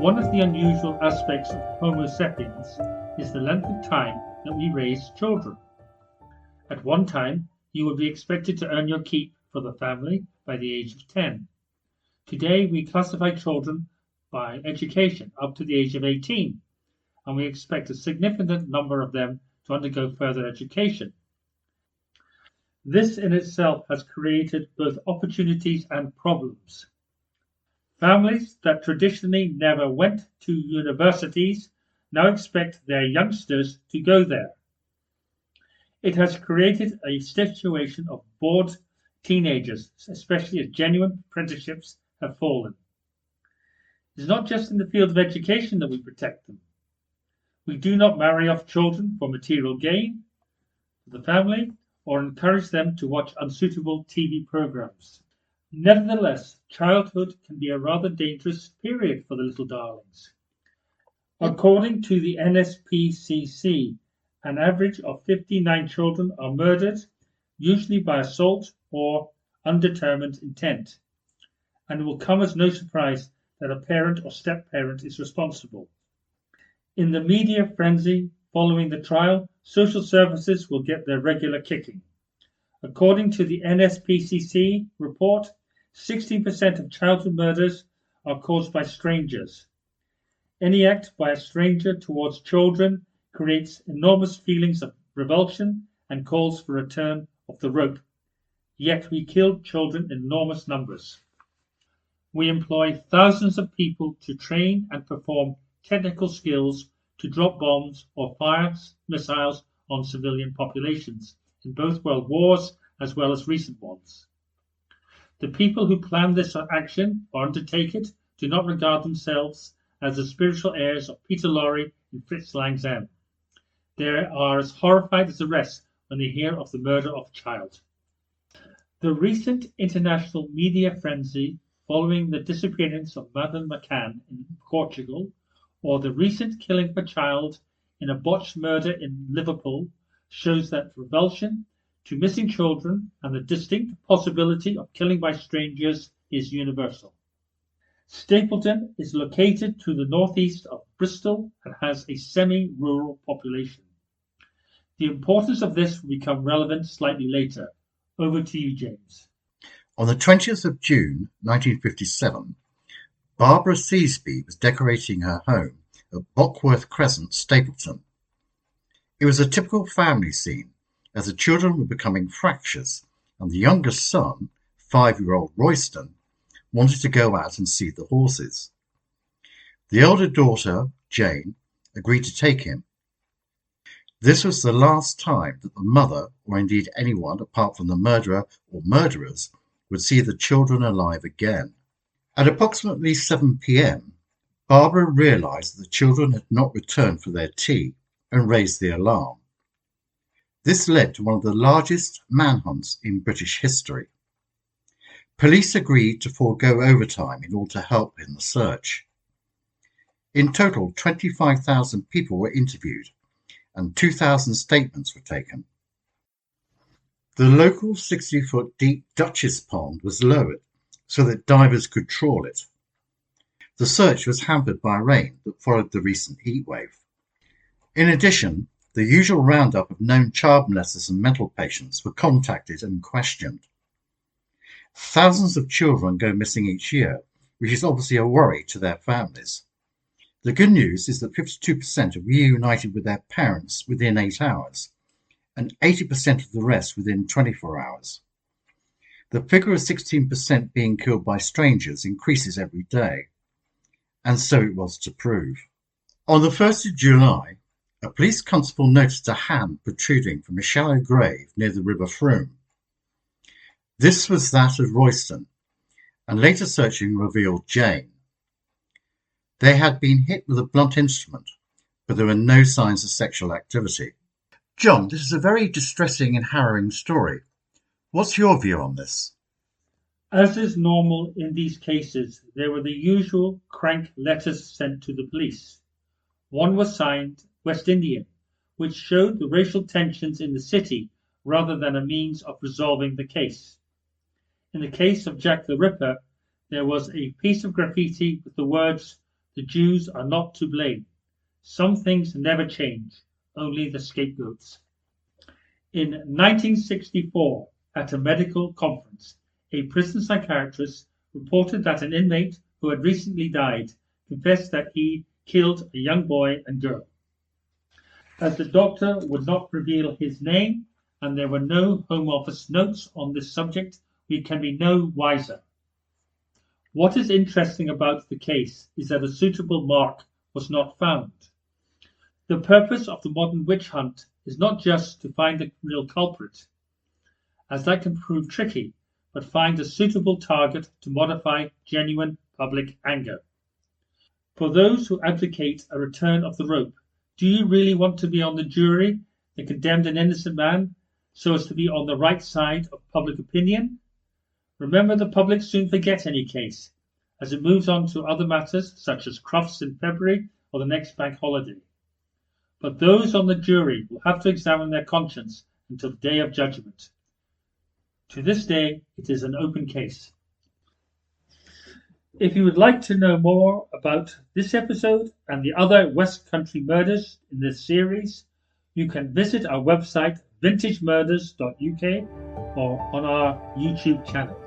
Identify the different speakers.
Speaker 1: One of the unusual aspects of Homo sapiens is the length of time that we raise children. At one time, you would be expected to earn your keep for the family by the age of 10. Today, we classify children by education up to the age of 18, and we expect a significant number of them to undergo further education. This in itself has created both opportunities and problems. Families that traditionally never went to universities now expect their youngsters to go there. It has created a situation of bored teenagers, especially as genuine apprenticeships have fallen. It's not just in the field of education that we protect them. We do not marry off children for material gain for the family or encourage them to watch unsuitable TV programs. Nevertheless, childhood can be a rather dangerous period for the little darlings. According to the NSPCC, an average of 59 children are murdered, usually by assault or undetermined intent, and it will come as no surprise that a parent or step-parent is responsible. In the media frenzy following the trial, social services will get their regular kicking. According to the NSPCC report, 16% of childhood murders are caused by strangers. Any act by a stranger towards children creates enormous feelings of revulsion and calls for a turn of the rope. Yet we kill children in enormous numbers. We employ thousands of people to train and perform technical skills to drop bombs or fire missiles on civilian populations in both world wars as well as recent ones. The people who plan this action or undertake it do not regard themselves as the spiritual heirs of Peter Lorre and Fritz Lang's M. They are as horrified as the rest when they hear of the murder of a child. The recent international media frenzy following the disappearance of Madeleine McCann in Portugal, or the recent killing of a child in a botched murder in Liverpool, shows that revulsion to missing children and the distinct possibility of killing by strangers is universal. Stapleton is located to the northeast of Bristol and has a semi-rural population. The importance of this will become relevant slightly later. Over to you, James.
Speaker 2: On the 20th of June 1957, Barbara Seasby was decorating her home at Bockworth Crescent, Stapleton. It was a typical family scene, as the children were becoming fractious, and the youngest son, 5-year-old Royston, wanted to go out and see the horses. The elder daughter, Jane, agreed to take him. This was the last time that the mother, or indeed anyone apart from the murderer or murderers, would see the children alive again. At approximately 7 p.m, Barbara realised that the children had not returned for their tea and raised the alarm. This led to one of the largest manhunts in British history. Police agreed to forego overtime in order to help in the search. In total, 25,000 people were interviewed and 2,000 statements were taken. The local 60-foot deep Duchess Pond was lowered so that divers could trawl it. The search was hampered by rain that followed the recent heatwave. In addition, the usual roundup of known child molesters and mental patients were contacted and questioned. Thousands of children go missing each year, which is obviously a worry to their families. The good news is that 52% have reunited with their parents within 8 hours, and 80% of the rest within 24 hours. The figure of 16% being killed by strangers increases every day, and so it was to prove. On the 1st of July, a police constable noticed a hand protruding from a shallow grave near the River Frome. This was that of Royston, and later searching revealed Jane. They had been hit with a blunt instrument, but there were no signs of sexual activity. John, this is a very distressing and harrowing story. What's your view on this?
Speaker 1: As is normal in these cases, there were the usual crank letters sent to the police. One was signed West Indian, which showed the racial tensions in the city rather than a means of resolving the case. In the case of Jack the Ripper, there was a piece of graffiti with the words The Jews are not to blame. Some things never change, only the scapegoats. In 1964, at a medical conference, a prison psychiatrist reported that an inmate who had recently died confessed that he killed a young boy and girl. As the doctor would not reveal his name and there were no Home Office notes on this subject, we can be no wiser. What is interesting about the case is that a suitable mark was not found. The purpose of the modern witch hunt is not just to find the real culprit, as that can prove tricky, but find a suitable target to modify genuine public anger. For those who advocate a return of the rope, do you really want to be on the jury that condemned an innocent man so as to be on the right side of public opinion? Remember, the public soon forget any case, as it moves on to other matters such as Crufts in February or the next bank holiday. But those on the jury will have to examine their conscience until the day of judgment. To this day, it is an open case. If you would like to know more about this episode and the other West Country murders in this series, you can visit our website vintagemurders.uk or on our YouTube channel.